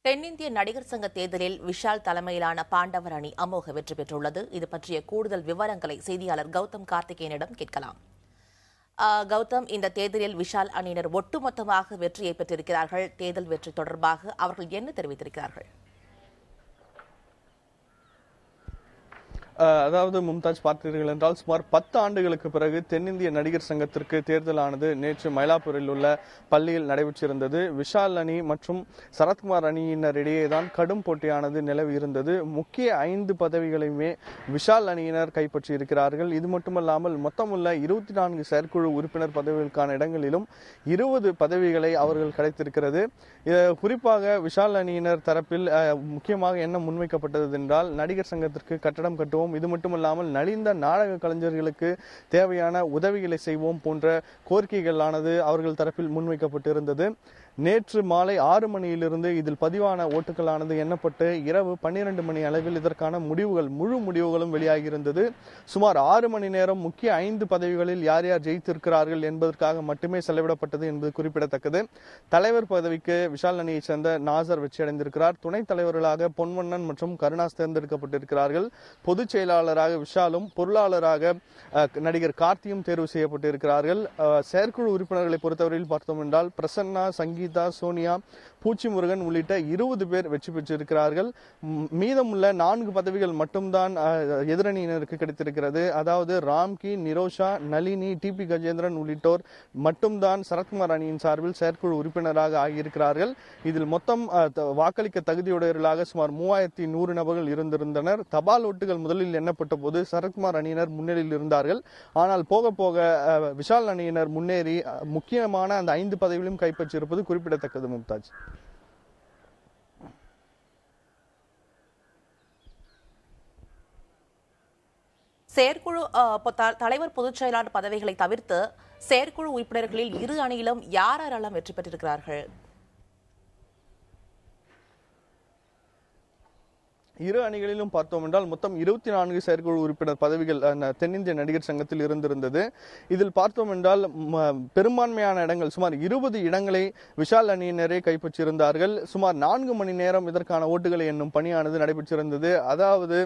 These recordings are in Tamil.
தென்னிந்திய நடிகர் சங்க தேர்தலில் விஷால் தலைமையிலான பாண்டவர் அணி அமோக வெற்றி பெற்றுள்ளது. இது பற்றிய கூடுதல் விவரங்களை செய்தியாளர் கௌதம் கார்த்திகேயனிடம் கேட்கலாம். கௌதம், இந்த தேர்தலில் விஷால் அணியினர் ஒட்டுமொத்தமாக வெற்றியை பெற்றிருக்கிறார்கள். தேர்தல் வெற்றி தொடர்பாக அவர்கள் என்ன தெரிவித்திருக்கிறார்கள்? அதாவது மும்தாஜ், பார்த்தீர்கள் என்றால் சுமார் 10 ஆண்டுகளுக்கு பிறகு தென்னிந்திய நடிகர் சங்கத்திற்கு தேர்தலானது நேற்று மயிலாப்பூரில் உள்ள பள்ளியில் நடைபெற்றிருந்தது. விஷால் அணி மற்றும் சரத்குமார் அணியினரிடையே தான் கடும் போட்டியானது நிலவி இருந்தது. முக்கிய 5 பதவிகளையுமே விஷால் அணியினர் கைப்பற்றியிருக்கிறார்கள். இது மட்டுமல்லாமல் மொத்தமுள்ள 24 செயற்குழு உறுப்பினர் பதவிகளுக்கான இடங்களிலும் 20 பதவிகளை அவர்கள் கிடைத்திருக்கிறது. குறிப்பாக விஷால் அணியினர் தரப்பில் முக்கியமாக என்ன முன்வைக்கப்பட்டது என்றால், நடிகர் சங்கத்திற்கு கட்டடம் கட்டுவோம், இது மட்டுமல்லாமல் நலிந்த நாடக கலைஞர்களுக்கு தேவையான உதவிகளை செய்வோம் போன்ற கோரிக்கைகளானது அவர்கள் தரப்பில் முன்வைக்கப்பட்டிருந்தது. நேற்று மாலை 6 மணியிலிருந்து இதில் பதிவான ஓட்டுகளானது எண்ணப்பட்டு இரவு 12 மணி அளவில் இதற்கான முழு முடிவுகளும் வெளியாகியிருந்தது. சுமார் 6 மணி நேரம் முக்கிய 5 பதவிகளில் யார் யார் ஜெயித்திருக்கிறார்கள் என்பதற்காக மட்டுமே செலவிடப்பட்டது என்பது குறிப்பிடத்தக்கது. தலைவர் பதவிக்கு விஷால் அணியைச் சேர்ந்த நாசர் வெற்றியடைந்திருக்கிறார். துணைத் தலைவர்களாக பொன்வண்ணன் மற்றும் கருணாஸ் தேர்ந்தெடுக்கப்பட்டிருக்கிறார்கள். பொதுச் செயலாளராக விஷாலும், பொருளாளராக நடிகர் கார்த்தியும் தேர்வு செய்யப்பட்டிருக்கிறார்கள். செயற்குழு உறுப்பினர்களை பொறுத்தவரையில் பார்த்தோம் என்றால் பிரசன்னா, சங்கீதா, சோனியா, பூச்சி முருகன் உள்ளிட்ட 20 பேர் வெற்றி பெற்றிருக்கிறார்கள். மீதமுள்ள 4 பதவிகள் மட்டும்தான் எதிரணியினருக்கு கிடைத்திருக்கிறது. அதாவது ராம்கி, நிரோஷா, நளினி, டிபி கஜேந்திரன் உள்ளிட்டோர் மட்டும்தான் சரத்குமார் அணியின் சார்பில் செயற்குழு உறுப்பினராக ஆகியிருக்கிறார்கள். இதில் மொத்தம் வாக்களிக்க தகுதியுடையவர்களாக சுமார் 3100 நபர்கள் இருந்திருந்தனர். தபால் ஓட்டுகள் முதலில் எண்ணப்பட்ட போது சரத்குமார் அணியினர் முன்னிலையில் இருந்தார்கள். ஆனால் போக போக விஷால் அணியினர் முன்னேறி முக்கியமான அந்த 5 பதவிகளையும் கைப்பற்றியிருப்பது குறிப்பிடத்தக்கது. மும்தாஜ், செயற்குழு தலைவர், பொதுச் செயலாளர் பதவிகளை தவிர்த்து செயற்குழு உறுப்பினர்களில் இரு அணியிலும் யாரெல்லாம் வெற்றி பெற்றிருக்கிறார்கள்? இரு அணிகளிலும் பார்த்தோம் என்றால் மொத்தம் 24 செயற்குழு உறுப்பினர் பதவிகள் தென்னிந்திய நடிகர் சங்கத்தில் இருந்திருந்தது. இதில் பார்த்தோம் என்றால் பெரும்பான்மையான இடங்கள், சுமார் 20 இடங்களை விஷால் அணியினரே கைப்பற்றியிருந்தார்கள். சுமார் 4 மணி நேரம் இதற்கான ஓட்டுகளை எண்ணும் பணியானது நடைபெற்றிருந்தது. அதாவது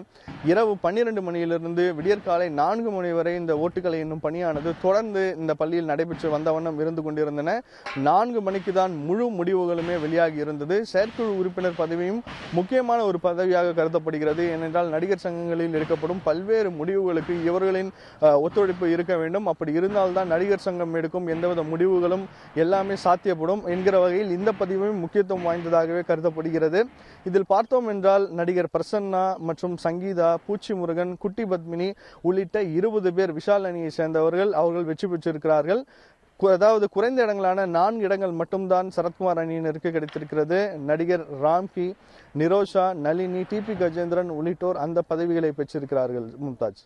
இரவு 12 மணியிலிருந்து விடியற்காலை 4 மணி வரை இந்த ஓட்டுகளை எண்ணும் பணியானது தொடர்ந்து இந்த பள்ளியில் நடைபெற்று வந்த வண்ணம் இருந்து கொண்டிருந்தன. 4 மணிக்கு தான் முழு முடிவுகளுமே வெளியாகி இருந்தது. செயற்குழு உறுப்பினர் பதவியும் முக்கியமான ஒரு பதவியாக கருதப்படுகிறது. ஏனென்றால் நடிகர் சங்கங்களில் எடுக்கப்படும் பல்வேறு முடிவுகளுக்கு இவர்களின் ஒத்துழைப்பு இருக்க வேண்டும். அப்படி இருந்தால்தான் நடிகர் சங்கம் எடுக்கும் எந்தவித முடிவுகளும் எல்லாமே சாத்தியப்படும் என்கிற வகையில் இந்த பதிவும் முக்கியத்துவம் வாய்ந்ததாகவே கருதப்படுகிறது. இதில் பார்த்தோம் என்றால் நடிகர் பிரசன்னா மற்றும் சங்கீதா, பூச்சி முருகன், குட்டி பத்மினி உள்ளிட்ட 20 பேர் விஷால் அணியை சேர்ந்தவர்கள் அவர்கள் வெற்றி பெற்றிருக்கிறார்கள். அதாவது குறைந்த இடங்களான 4 இடங்கள் மட்டும்தான் சரத்குமார் அணியினருக்கு கிடைத்திருக்கிறது. நடிகர் ராம்கி, நிரோஷா, நளினி, டிபி கஜேந்திரன் உள்ளிட்டோர் அந்த பதவிகளை பெற்றிருக்கிறார்கள். மும்தாஜ்.